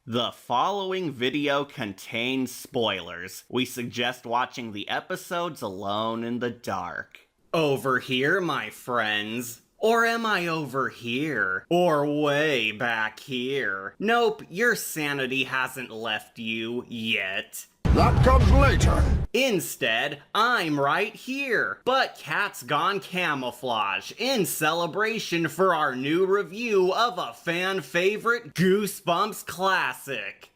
The following video contains spoilers. We suggest watching the episodes alone in the dark. Over here, my friends. Or am I over here? Or way back here? Nope, your sanity hasn't left you yet. That comes later. Instead, I'm right here. But Cat's gone camouflage in celebration for our new review of a fan favorite Goosebumps classic.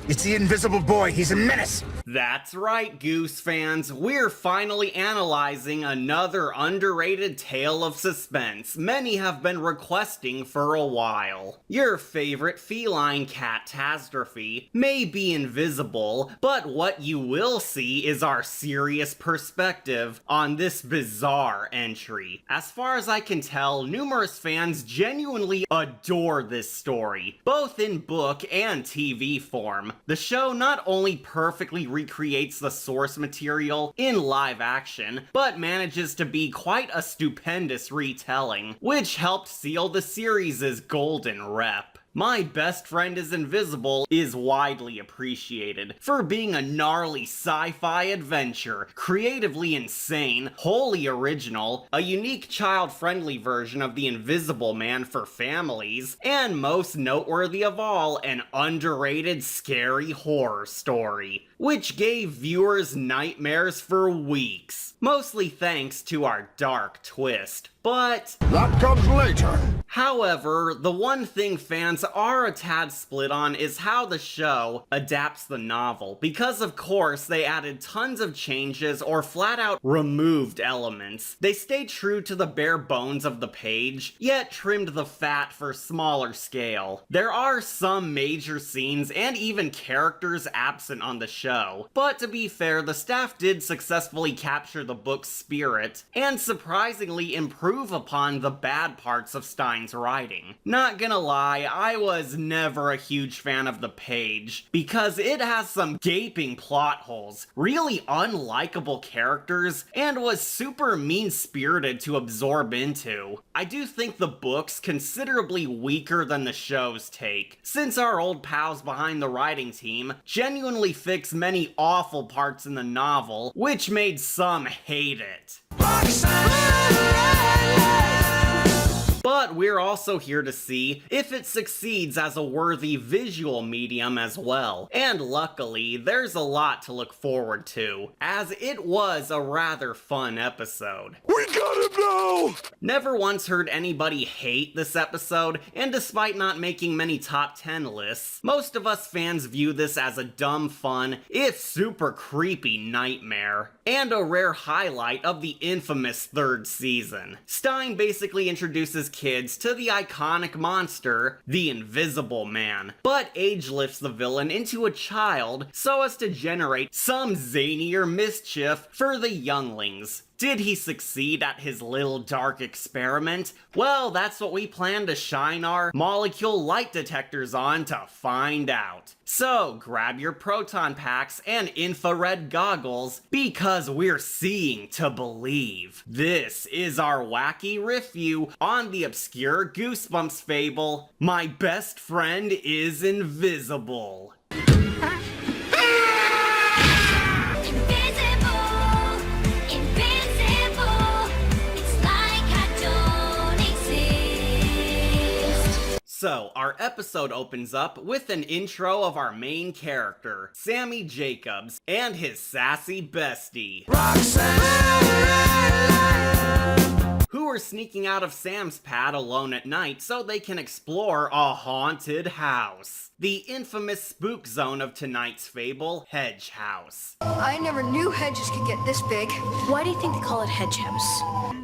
It's the invisible boy. He's a menace. That's right, Goose fans. We're finally analyzing another underrated tale of suspense many have been requesting for a while. Your favorite feline catastrophe may be invisible, but what you will see is our serious perspective on this bizarre entry. As far as I can tell, numerous fans genuinely adore this story, both in book and TV form. The show not only perfectly recreates the source material in live action, but manages to be quite a stupendous retelling, which helped seal the series' golden rep. My Best Friend is Invisible is widely appreciated for being a gnarly sci-fi adventure, creatively insane, wholly original, a unique child-friendly version of The Invisible Man for families, and most noteworthy of all, an underrated scary horror story, which gave viewers nightmares for weeks, mostly thanks to our dark twist. But that comes later. However, the one thing fans are a tad split on is how the show adapts the novel, because of course they added tons of changes or flat out removed elements. They stayed true to the bare bones of the page, yet trimmed the fat for smaller scale. There are some major scenes and even characters absent on the show, but to be fair, the staff did successfully capture the book's spirit and surprisingly improve upon the bad parts of Stine's writing. Not gonna lie, I was never a huge fan of the page, because it has some gaping plot holes, really unlikable characters, and was super mean-spirited to absorb into. I do think the book's considerably weaker than the show's take, since our old pals behind the writing team genuinely fixed many awful parts in the novel, which made some hate it. But we're also here to see if it succeeds as a worthy visual medium as well. And luckily, there's a lot to look forward to, as it was a rather fun episode. We got him now! Never once heard anybody hate this episode, and despite not making many top 10 lists, most of us fans view this as a dumb fun, if super creepy nightmare, and a rare highlight of the infamous third season. Stine basically introduces kids to the iconic monster, the Invisible Man, but age lifts the villain into a child so as to generate some zanier mischief for the younglings. Did he succeed at his little dark experiment? Well, that's what we plan to shine our molecule light detectors on to find out. So grab your proton packs and infrared goggles, because we're seeing to believe. This is our wacky review on the obscure Goosebumps fable, My Best Friend is Invisible. So, our episode opens up with an intro of our main character, Sammy Jacobs, and his sassy bestie, who are sneaking out of Sam's pad alone at night so they can explore a haunted house. The infamous spook zone of tonight's fable, Hedge House. I never knew hedges could get this big. Why do you think they call it Hedge House?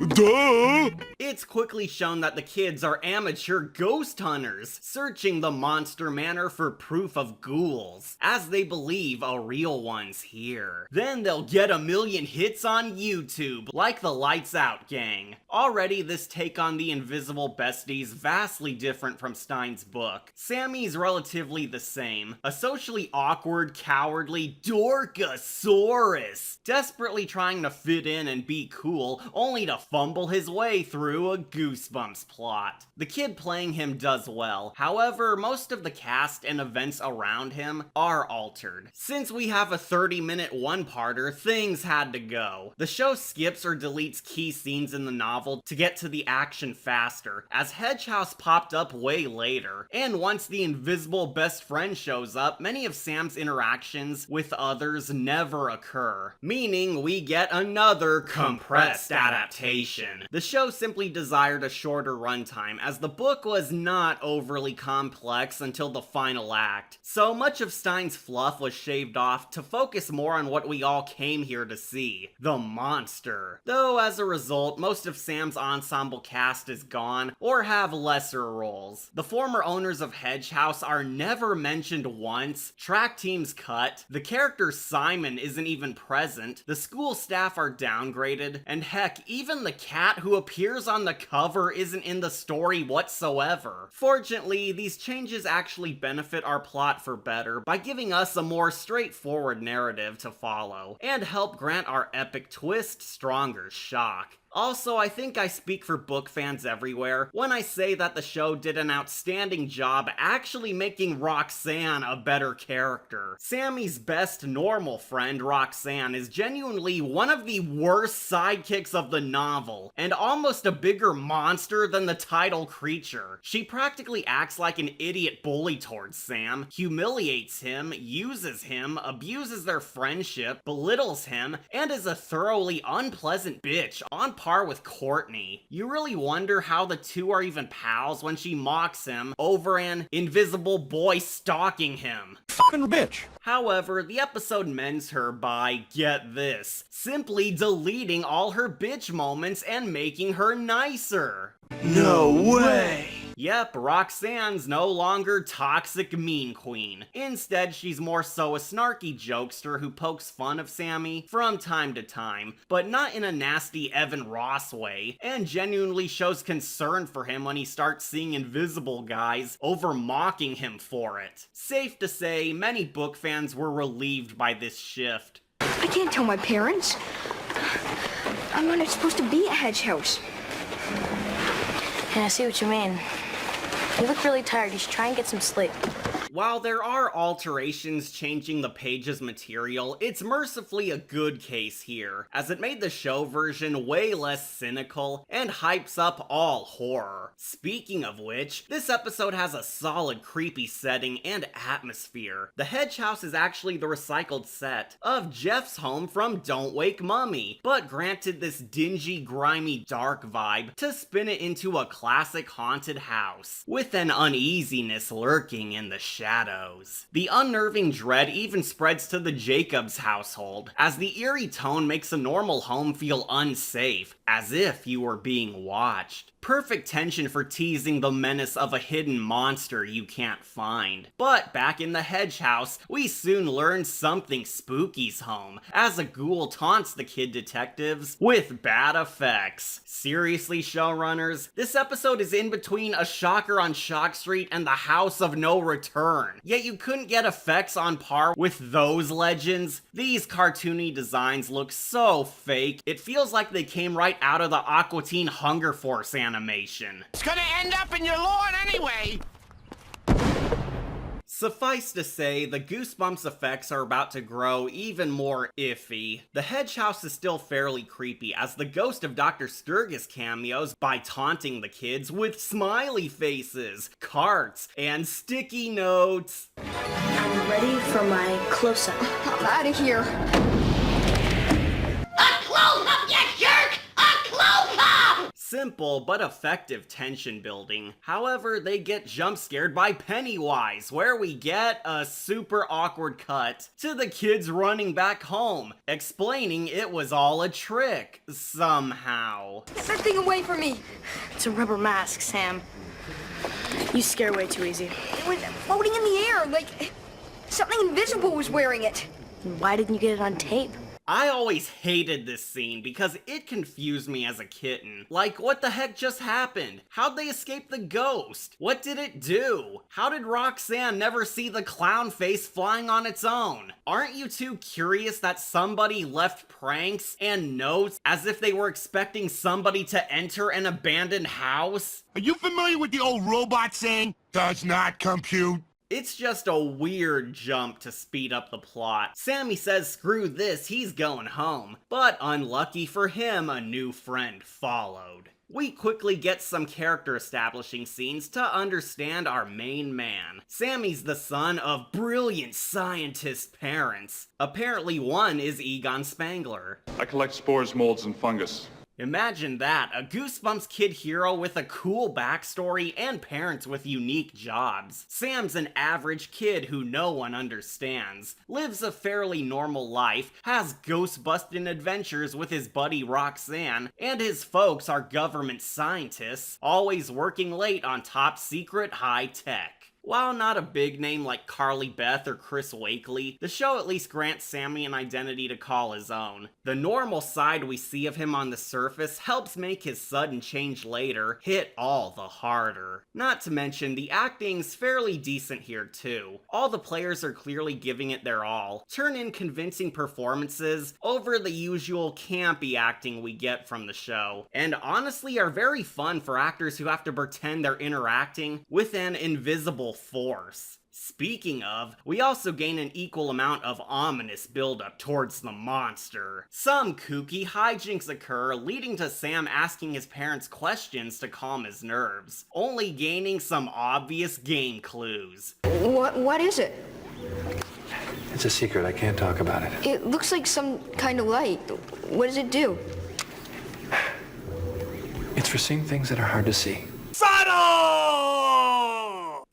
Duh! It's quickly shown that the kids are amateur ghost hunters, searching the monster manor for proof of ghouls, as they believe a real one's here. Then they'll get a million hits on YouTube, like the Lights Out gang. Already Already, this take on the invisible bestie's vastly different from Stine's book. Sammy's relatively the same. A socially awkward, cowardly Dorkasaurus, desperately trying to fit in and be cool, only to fumble his way through a Goosebumps plot. The kid playing him does well. However, most of the cast and events around him are altered. Since we have a 30-minute one-parter, things had to go. The show skips or deletes key scenes in the novel to get to the action faster, as Hedge House popped up way later. And once the invisible best friend shows up, many of Sam's interactions with others never occur, meaning we get another compressed adaptation. The show simply desired a shorter runtime, as the book was not overly complex until the final act. So much of Stine's fluff was shaved off to focus more on what we all came here to see, the monster. Though as a result, most of Sam's ensemble cast is gone or have lesser roles. The former owners of Hedge House are never mentioned once, track teams cut, the character Simon isn't even present, the school staff are downgraded, and heck, even the cat who appears on the cover isn't in the story whatsoever. Fortunately, these changes actually benefit our plot for better by giving us a more straightforward narrative to follow, and help grant our epic twist stronger shock. Also, I think I speak for book fans everywhere when I say that the show did an outstanding job actually making Roxanne a better character. Sammy's best normal friend, Roxanne, is genuinely one of the worst sidekicks of the novel, and almost a bigger monster than the title creature. She practically acts like an idiot bully towards Sam, humiliates him, uses him, abuses their friendship, belittles him, and is a thoroughly unpleasant bitch on par with Courtney. You really wonder how the two are even pals when she mocks him over an invisible boy stalking him. Fucking bitch. However, the episode mends her by, get this, simply deleting all her bitch moments and making her nicer. No way. Yep, Roxanne's no longer toxic mean queen. Instead, she's more so a snarky jokester who pokes fun of Sammy from time to time, but not in a nasty Evan Ross way, and genuinely shows concern for him when he starts seeing invisible guys over mocking him for it. Safe to say, many book fans were relieved by this shift. I can't tell my parents. I'm not supposed to be at Hedge House. Yeah, I see what you mean. You look really tired. You should try and get some sleep. While there are alterations changing the page's material, it's mercifully a good case here, as it made the show version way less cynical and hypes up all horror. Speaking of which, this episode has a solid creepy setting and atmosphere. The Hedge House is actually the recycled set of Jeff's home from Don't Wake Mummy, but granted this dingy, grimy, dark vibe to spin it into a classic haunted house, with an uneasiness lurking in the shadows. The unnerving dread even spreads to the Jacobs household, as the eerie tone makes a normal home feel unsafe, as if you were being watched. Perfect tension for teasing the menace of a hidden monster you can't find. But back in the Hedge House, we soon learn something spooky's home, as a ghoul taunts the kid detectives with bad effects. Seriously, showrunners? This episode is in between a shocker on Shock Street and the House of No Return. Yet you couldn't get effects on par with those legends? These cartoony designs look so fake, it feels like they came right out of the Aqua Teen Hunger Force animation. It's gonna end up in your lawn anyway! Suffice to say, the Goosebumps effects are about to grow even more iffy. The Hedge House is still fairly creepy, as the ghost of Dr. Sturgis cameos by taunting the kids with smiley faces, carts, and sticky notes. I'm ready for my close-up. I'm out of here. Simple but effective tension building. However, they get jump scared by Pennywise, where we get a super awkward cut to the kids running back home, explaining it was all a trick, somehow. Get that thing away from me. It's a rubber mask, Sam. You scare way too easy. It was floating in the air, like something invisible was wearing it. Why didn't you get it on tape? I always hated this scene because it confused me as a kitten. Like, what the heck just happened? How'd they escape the ghost? What did it do? How did Roxanne never see the clown face flying on its own? Aren't you too curious that somebody left pranks and notes as if they were expecting somebody to enter an abandoned house? Are you familiar with the old robot saying, does not compute? It's just a weird jump to speed up the plot. Sammy says screw this, he's going home. But unlucky for him, a new friend followed. We quickly get some character establishing scenes to understand our main man. Sammy's the son of brilliant scientist parents. Apparently one is Egon Spangler. I collect spores, molds, and fungus. Imagine that, a Goosebumps kid hero with a cool backstory and parents with unique jobs. Sam's an average kid who no one understands, lives a fairly normal life, has ghost-busting adventures with his buddy Roxanne, and his folks are government scientists, always working late on top secret high tech. While not a big name like Carly Beth or Chris Wakely, the show at least grants Sammy an identity to call his own. The normal side we see of him on the surface helps make his sudden change later hit all the harder. Not to mention, the acting's fairly decent here too. All the players are clearly giving it their all, turn in convincing performances over the usual campy acting we get from the show, and honestly are very fun for actors who have to pretend they're interacting with an invisible force. Speaking of, we also gain an equal amount of ominous buildup towards the monster. Some kooky hijinks occur, leading to Sam asking his parents questions to calm his nerves, only gaining some obvious game clues. What is it? It's a secret. I can't talk about it. It looks like some kind of light. What does it do? It's for seeing things that are hard to see.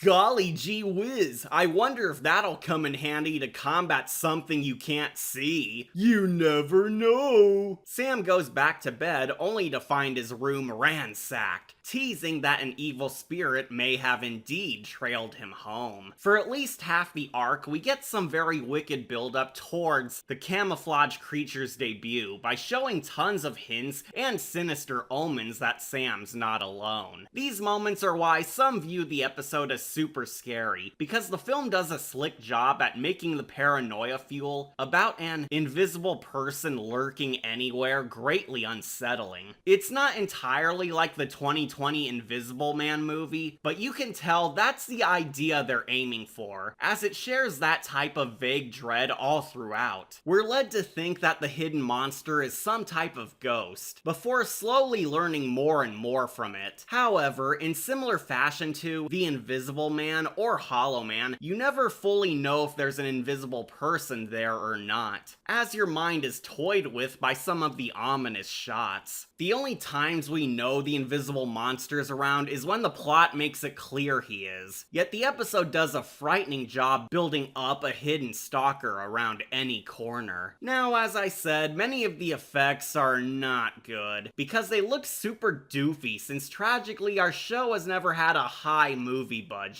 Golly gee whiz, I wonder if that'll come in handy to combat something you can't see. You never know. Sam goes back to bed only to find his room ransacked, teasing that an evil spirit may have indeed trailed him home. For at least half the arc, we get some very wicked buildup towards the camouflage creature's debut by showing tons of hints and sinister omens that Sam's not alone. These moments are why some view the episode as super scary, because the film does a slick job at making the paranoia fuel about an invisible person lurking anywhere greatly unsettling. It's not entirely like the 2020 Invisible Man movie, but you can tell that's the idea they're aiming for, as it shares that type of vague dread all throughout. We're led to think that the hidden monster is some type of ghost, before slowly learning more and more from it. However, in similar fashion to the Invisible Man or Hollow Man, you never fully know if there's an invisible person there or not, as your mind is toyed with by some of the ominous shots. The only times we know the invisible monster is around is when the plot makes it clear he is. Yet the episode does a frightening job building up a hidden stalker around any corner. Now, as I said, many of the effects are not good, because they look super doofy since tragically our show has never had a high movie budget.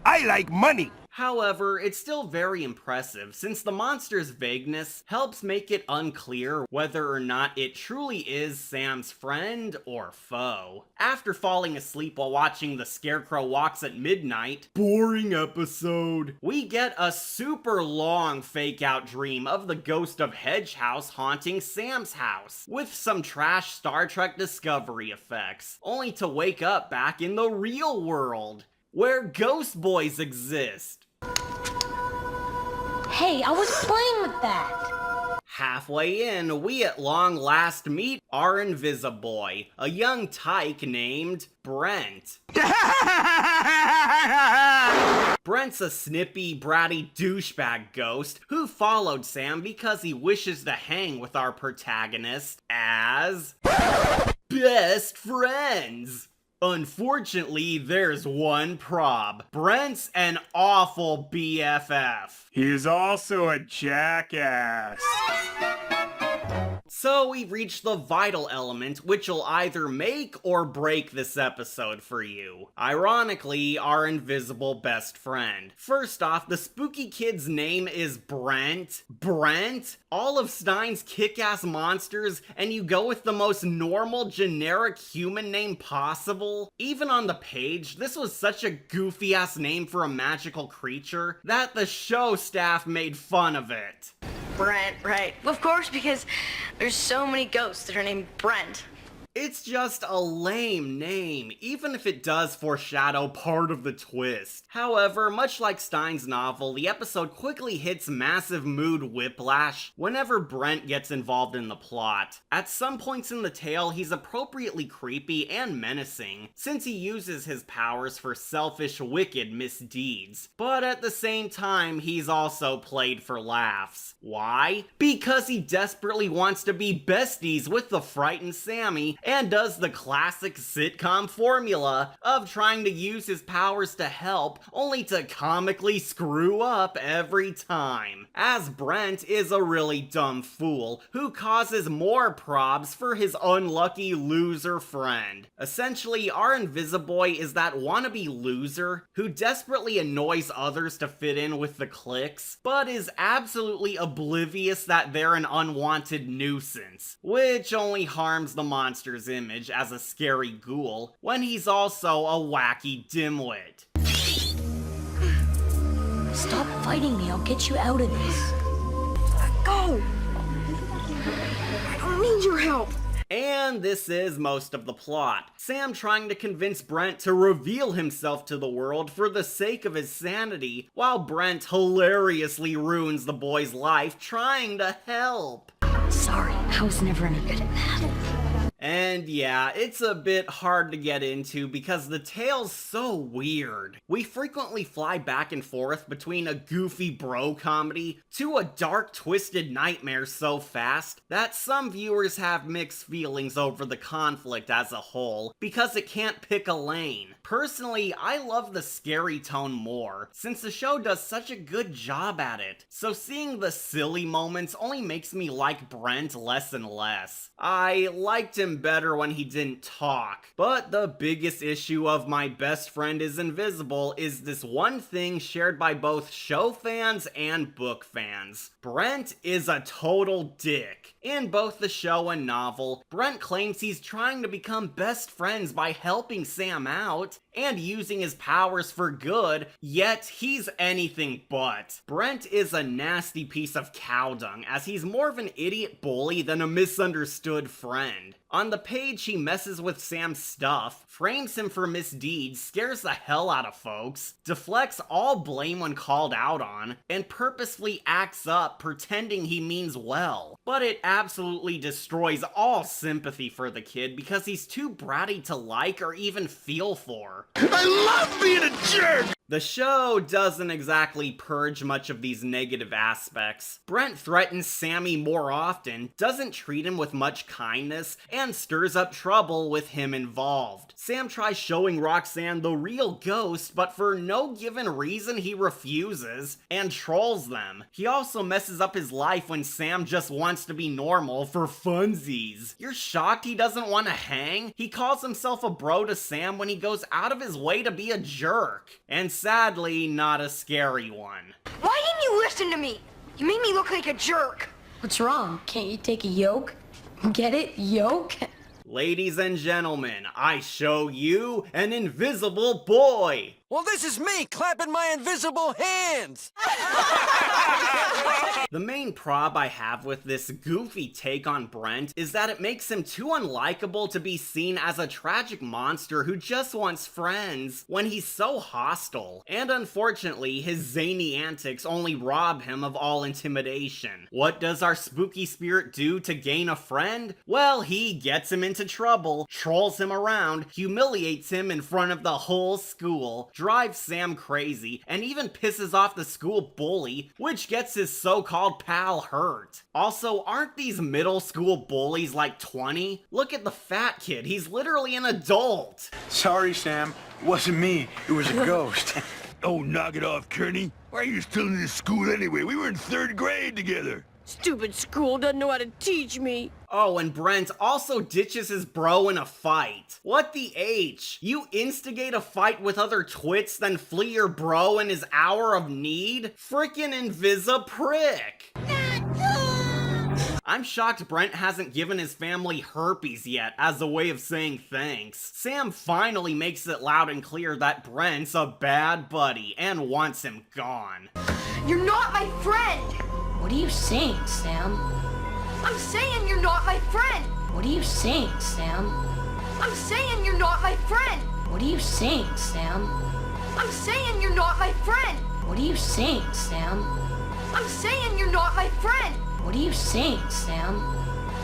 I like money. However, it's still very impressive since the monster's vagueness helps make it unclear whether or not it truly is Sam's friend or foe. After falling asleep while watching The Scarecrow Walks at Midnight, boring episode, we get a super long fake-out dream of the ghost of Hedge house haunting Sam's house, with some trash Star Trek Discovery effects, only to wake up back in the real world, where ghost boys exist. Hey, I was playing with that. Halfway in, we at long last meet our Invisiboy, a young tyke named Brent. Brent's a snippy, bratty douchebag ghost who followed Sam because he wishes to hang with our protagonist as best friends. Unfortunately, there's one prob. Brent's an awful BFF. He's also a jackass. So we've reached the vital element, which will either make or break this episode for you. Ironically, our invisible best friend. First off, the spooky kid's name is Brent. Brent? All of Stine's kick-ass monsters, and you go with the most normal, generic human name possible? Even on the page, this was such a goofy-ass name for a magical creature that the show staff made fun of it. Brent, right. Of course, because there's so many ghosts that are named Brent. It's just a lame name, even if it does foreshadow part of the twist. However, much like Stine's novel, the episode quickly hits massive mood whiplash whenever Brent gets involved in the plot. At some points in the tale, he's appropriately creepy and menacing, since he uses his powers for selfish, wicked misdeeds. But at the same time, he's also played for laughs. Why? Because he desperately wants to be besties with the frightened Sammy, and does the classic sitcom formula of trying to use his powers to help, only to comically screw up every time. As Brent is a really dumb fool who causes more probs for his unlucky loser friend. Essentially, our Invisiboy is that wannabe loser who desperately annoys others to fit in with the cliques, but is absolutely oblivious that they're an unwanted nuisance, which only harms the monster's image as a scary ghoul, when he's also a wacky dimwit. Stop fighting me. I'll get you out of this. Let go. I don't need your help. And this is most of the plot. Sam trying to convince Brent to reveal himself to the world for the sake of his sanity, while Brent hilariously ruins the boy's life trying to help. Sorry, I was never any good at that. And yeah, it's a bit hard to get into because the tale's so weird. We frequently fly back and forth between a goofy bro comedy to a dark, twisted nightmare so fast that some viewers have mixed feelings over the conflict as a whole because it can't pick a lane. Personally, I love the scary tone more, since the show does such a good job at it. So seeing the silly moments only makes me like Brent less and less. I liked him better when he didn't talk. But the biggest issue of My Best Friend is Invisible is this one thing shared by both show fans and book fans. Brent is a total dick. In both the show and novel, Brent claims he's trying to become best friends by helping Sam out and using his powers for good, yet he's anything but. Brent is a nasty piece of cow dung, as he's more of an idiot bully than a misunderstood friend. On the page, he messes with Sam's stuff, frames him for misdeeds, scares the hell out of folks, deflects all blame when called out on, and purposefully acts up pretending he means well. But it absolutely destroys all sympathy for the kid because he's too bratty to like or even feel for. I love being a jerk! The show doesn't exactly purge much of these negative aspects. Brent threatens Sammy more often, doesn't treat him with much kindness, and stirs up trouble with him involved. Sam tries showing Roxanne the real ghost, but for no given reason he refuses, and trolls them. He also messes up his life when Sam just wants to be normal for funsies. You're shocked he doesn't want to hang? He calls himself a bro to Sam when he goes out of his way to be a jerk. And sadly, not a scary one. Why didn't you listen to me? You made me look like a jerk. What's wrong? Can't you take a yoke? Get it? Yoke? Ladies and gentlemen, I show you an invisible boy. Well, this is me clapping my invisible hands! The main prob I have with this goofy take on Brent is that it makes him too unlikable to be seen as a tragic monster who just wants friends when he's so hostile. And unfortunately, his zany antics only rob him of all intimidation. What does our spooky spirit do to gain a friend? Well, he gets him into trouble, trolls him around, humiliates him in front of the whole school, drives Sam crazy, and even pisses off the school bully, which gets his so-called pal hurt. Also, aren't these middle school bullies like 20? Look at the fat kid, he's literally an adult. Sorry, Sam. It wasn't me. It was a ghost. Oh, knock it off, Kearney. Why are you still in this school anyway? We were in 3rd grade together. Stupid school doesn't know how to teach me. Oh, and Brent also ditches his bro in a fight. What the H? You instigate a fight with other twits, then flee your bro in his hour of need? Frickin' Invisa prick! I'm shocked Brent hasn't given his family herpes yet as a way of saying thanks. Sam finally makes it loud and clear that Brent's a bad buddy and wants him gone. You're not my friend. What are you saying, Sam? I'm saying you're not my friend. What are you saying, Sam? I'm saying you're not my friend. What are you saying, Sam? I'm saying you're not my friend. What are you saying, Sam? I'm saying you're not my friend. What are you saying, Sam?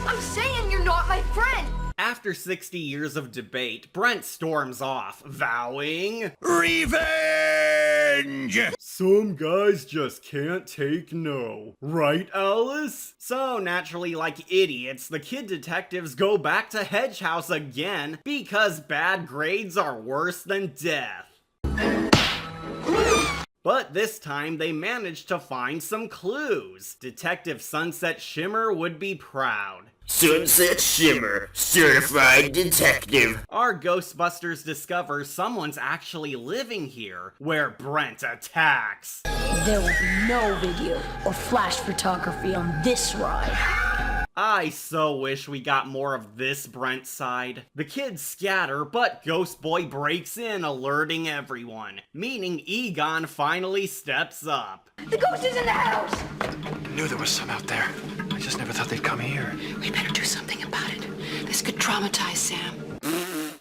I'm saying you're not my friend. After 60 years of debate, Brent storms off, vowing, Revenge! "Some guys just can't take no. Right, Alice?" So naturally, like idiots, the kid detectives go back to Hedge House again because bad grades are worse than death. But this time they managed to find some clues. Detective Sunset Shimmer would be proud. Sunset Shimmer, certified detective. Our Ghostbusters discover someone's actually living here, where Brent attacks. There will be no video or flash photography on this ride. I so wish we got more of this Brent side. The kids scatter, but Ghost Boy breaks in, alerting everyone, meaning Egon finally steps up. The ghost is in the house. I knew there was some out there. I just never thought they'd come here. We better do something about it. This could traumatize Sam.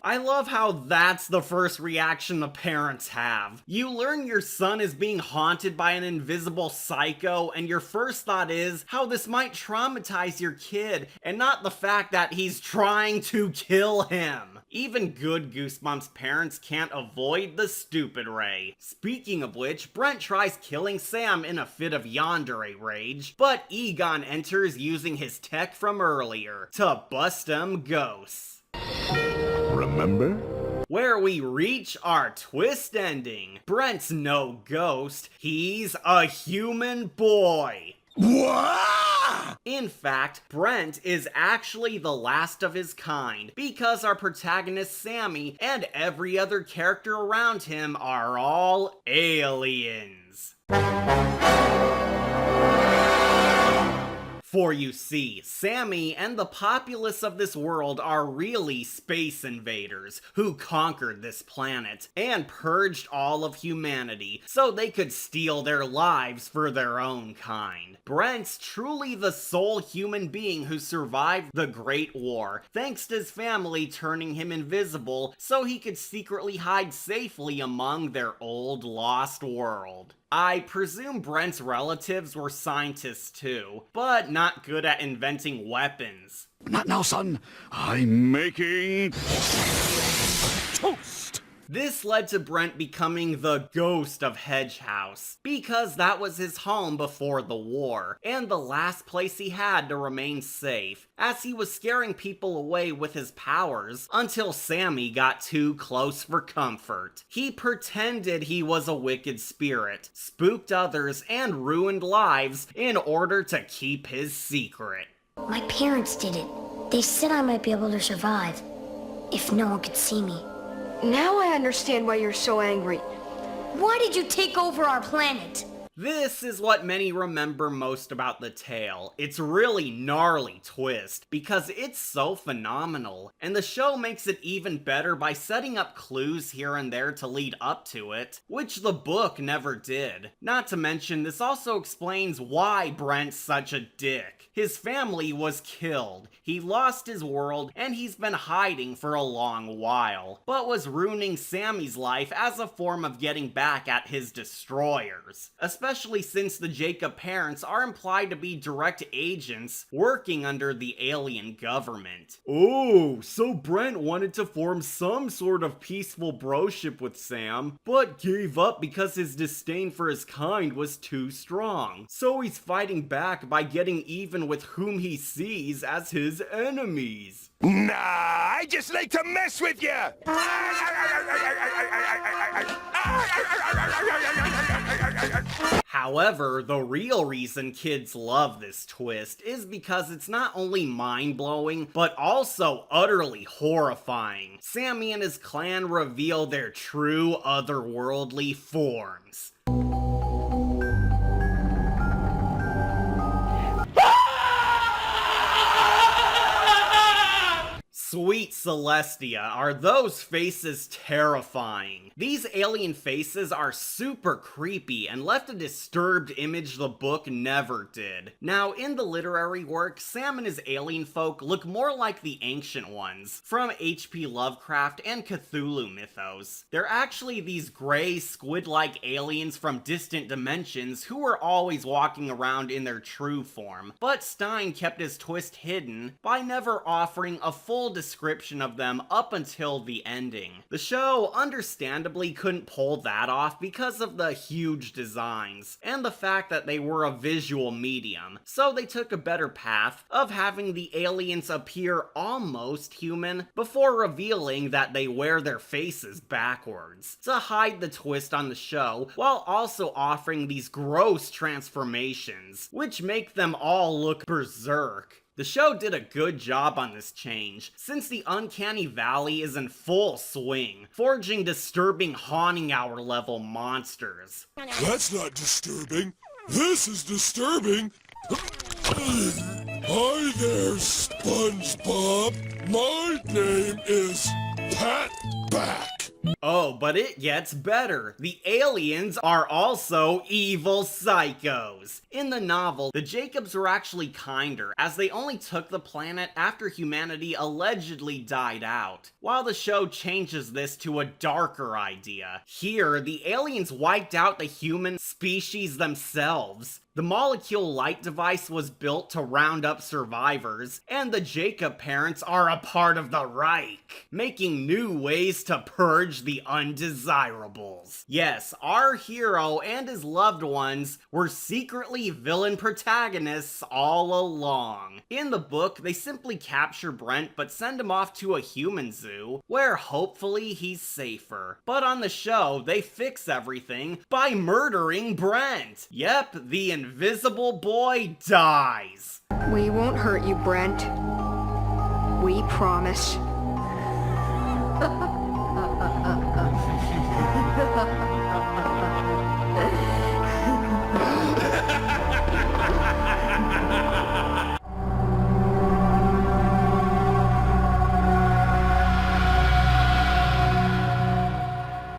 I love how that's the first reaction the parents have. You learn your son is being haunted by an invisible psycho, and your first thought is how this might traumatize your kid, and not the fact that he's trying to kill him. Even good Goosebumps parents can't avoid the stupid ray. Speaking of which, Brent tries killing Sam in a fit of yandere rage, but Egon enters using his tech from earlier to bust 'em ghosts. Remember? Where we reach our twist ending. Brent's no ghost, he's a human boy. What? In fact, Brent is actually the last of his kind, because our protagonist Sammy and every other character around him are all aliens. For you see, Sammy and the populace of this world are really space invaders who conquered this planet and purged all of humanity so they could steal their lives for their own kind. Brent's truly the sole human being who survived the Great War, thanks to his family turning him invisible so he could secretly hide safely among their old lost world. I presume Brent's relatives were scientists too, but not good at inventing weapons. Not now, son. I'm making toast. This led to Brent becoming the ghost of Hedge House, because that was his home before the war, and the last place he had to remain safe, as he was scaring people away with his powers until Sammy got too close for comfort. He pretended he was a wicked spirit, spooked others, and ruined lives in order to keep his secret. My parents did it. They said I might be able to survive, if no one could see me. Now I understand why you're so angry. Why did you take over our planet? This is what many remember most about the tale. It's really gnarly twist, because it's so phenomenal, and the show makes it even better by setting up clues here and there to lead up to it, which the book never did. Not to mention, this also explains why Brent's such a dick. His family was killed, he lost his world, and he's been hiding for a long while, but was ruining Sammy's life as a form of getting back at his destroyers. Especially since the Jacob parents are implied to be direct agents working under the alien government. Oh, so Brent wanted to form some sort of peaceful broship with Sam, but gave up because his disdain for his kind was too strong. So he's fighting back by getting even with whom he sees as his enemies. Nah, I just like to mess with you. How However, the real reason kids love this twist is because it's not only mind-blowing, but also utterly horrifying. Sammy and his clan reveal their true otherworldly forms. Sweet Celestia, are those faces terrifying. These alien faces are super creepy and left a disturbed image the book never did. Now, in the literary work, Sam and his alien folk look more like the Ancient Ones from H.P. Lovecraft and Cthulhu mythos. They're actually these gray, squid-like aliens from distant dimensions who were always walking around in their true form, but Stine kept his twist hidden by never offering a full description of them up until the ending. The show understandably couldn't pull that off because of the huge designs and the fact that they were a visual medium, so they took a better path of having the aliens appear almost human before revealing that they wear their faces backwards to hide the twist on the show, while also offering these gross transformations, which make them all look berserk. The show did a good job on this change, since the Uncanny Valley is in full swing, forging disturbing haunting hour level monsters. That's not disturbing. This is disturbing. Hi there, SpongeBob. My name is Pat Back. Oh, but it gets better. The aliens are also evil psychos. In the novel, the Jacobs were actually kinder, as they only took the planet after humanity allegedly died out, while the show changes this to a darker idea. Here, the aliens wiped out the human species themselves. The molecule light device was built to round up survivors, and the Jacob parents are a part of the Reich, making new ways to purge the undesirables. Yes, our hero and his loved ones were secretly villain protagonists all along. In the book, they simply capture Brent but send him off to a human zoo, where hopefully he's safer. But on the show, they fix everything by murdering Brent. Yep, the Invisible Boy dies. We won't hurt you, Brent. We promise.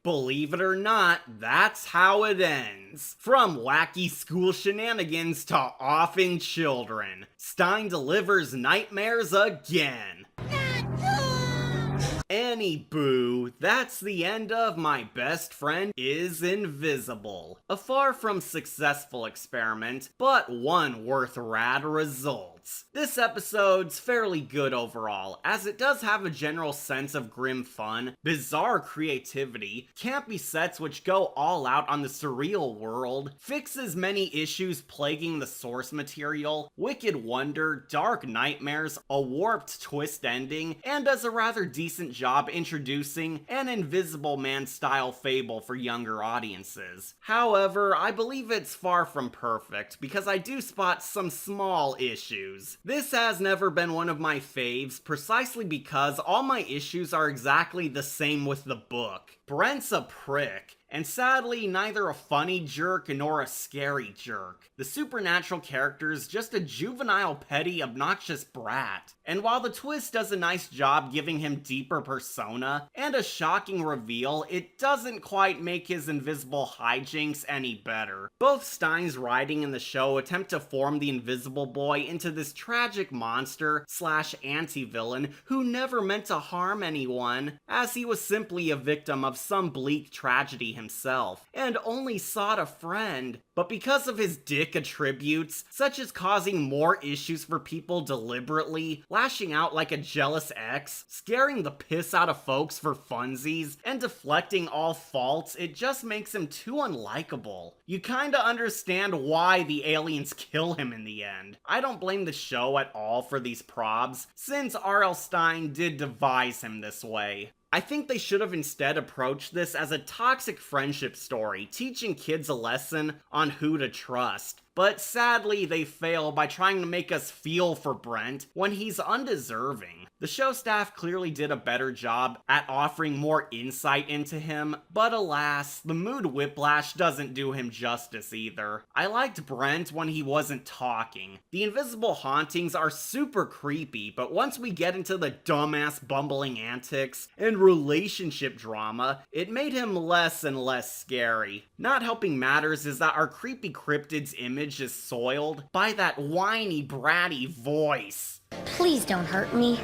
Believe it or not, that's how it ends. From wacky school shenanigans to offing children, Stine delivers nightmares again. Anywho, that's the end of My Best Friend is Invisible. A far from successful experiment, but one worth rad results. This episode's fairly good overall, as it does have a general sense of grim fun, bizarre creativity, campy sets which go all out on the surreal world, fixes many issues plaguing the source material, wicked wonder, dark nightmares, a warped twist ending, and does a rather decent job introducing an Invisible Man-style fable for younger audiences. However, I believe it's far from perfect, because I do spot some small issues. This has never been one of my faves, precisely because all my issues are exactly the same with the book. Brent's a prick, and sadly neither a funny jerk nor a scary jerk. The supernatural character's just a juvenile, petty, obnoxious brat. And while the twist does a nice job giving him deeper persona and a shocking reveal, it doesn't quite make his invisible hijinks any better. Both Stine's writing and the show attempt to form the Invisible Boy into this tragic monster slash anti-villain who never meant to harm anyone, as he was simply a victim of some bleak tragedy himself, and only sought a friend. But because of his dick attributes, such as causing more issues for people deliberately, lashing out like a jealous ex, scaring the piss out of folks for funsies, and deflecting all faults, it just makes him too unlikable. You kinda understand why the aliens kill him in the end. I don't blame the show at all for these probs, since R.L. Stine did devise him this way. I think they should have instead approached this as a toxic friendship story, teaching kids a lesson on who to trust. But sadly, they fail by trying to make us feel for Brent when he's undeserving. The show staff clearly did a better job at offering more insight into him, but alas, the mood whiplash doesn't do him justice either. I liked Brent when he wasn't talking. The invisible hauntings are super creepy, but once we get into the dumbass bumbling antics and relationship drama, it made him less and less scary. Not helping matters is that our creepy cryptid's image is soiled by that whiny, bratty voice. Please don't hurt me.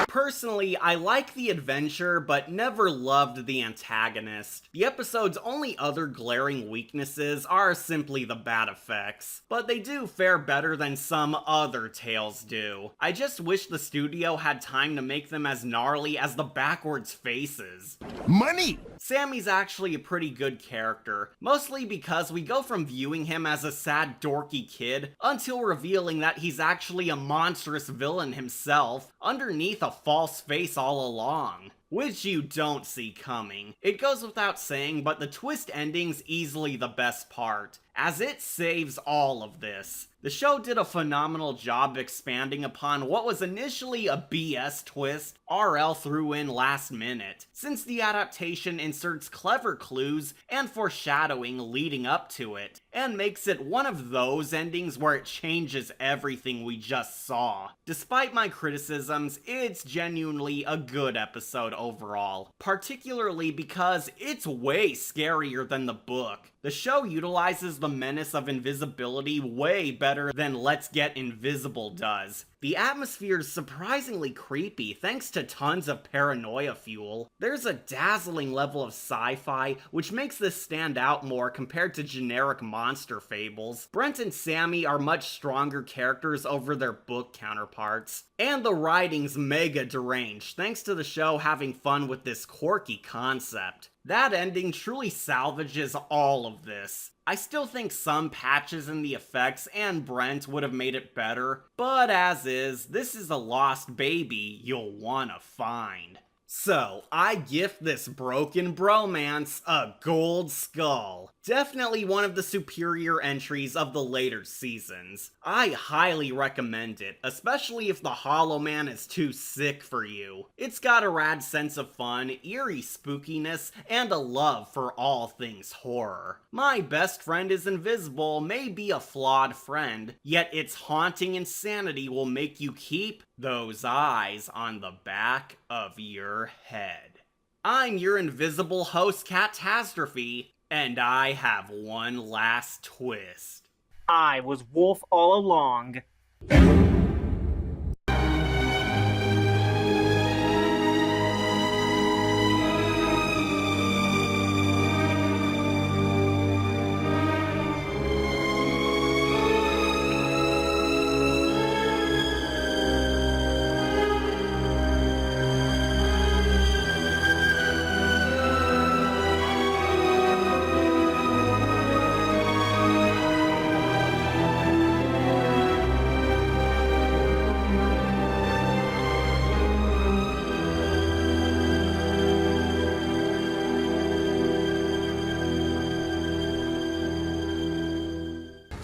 Personally, I like the adventure, but never loved the antagonist. The episode's only other glaring weaknesses are simply the bad effects, but they do fare better than some other tales do. I just wish the studio had time to make them as gnarly as the backwards faces. Money! Sammy's actually a pretty good character, mostly because we go from viewing him as a sad dorky kid until revealing that he's actually a monstrous villain himself, underneath a false face all along. Which you don't see coming. It goes without saying, but the twist ending's easily the best part, as it saves all of this. The show did a phenomenal job expanding upon what was initially a BS twist RL threw in last minute, since the adaptation inserts clever clues and foreshadowing leading up to it, and makes it one of those endings where it changes everything we just saw. Despite my criticisms, it's genuinely a good episode overall, particularly because it's way scarier than the book. The show utilizes the menace of invisibility way better than Let's Get Invisible does. The atmosphere is surprisingly creepy thanks to tons of paranoia fuel. There's a dazzling level of sci-fi which makes this stand out more compared to generic monster fables. Brent and Sammy are much stronger characters over their book counterparts. And the writing's mega deranged thanks to the show having fun with this quirky concept. That ending truly salvages all of this. I still think some patches in the effects and Brent would have made it better, but as is, this is a lost baby you'll wanna find. So, I gift this broken bromance a gold skull. Definitely one of the superior entries of the later seasons. I highly recommend it, especially if the Hollow Man is too sick for you. It's got a rad sense of fun, eerie spookiness, and a love for all things horror. My best friend is invisible may be a flawed friend, yet its haunting insanity will make you keep those eyes on the back of your head. I'm your invisible host, Catastrophe, and I have one last twist. I was Wolf all along.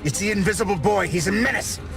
It's the invisible boy. He's a menace.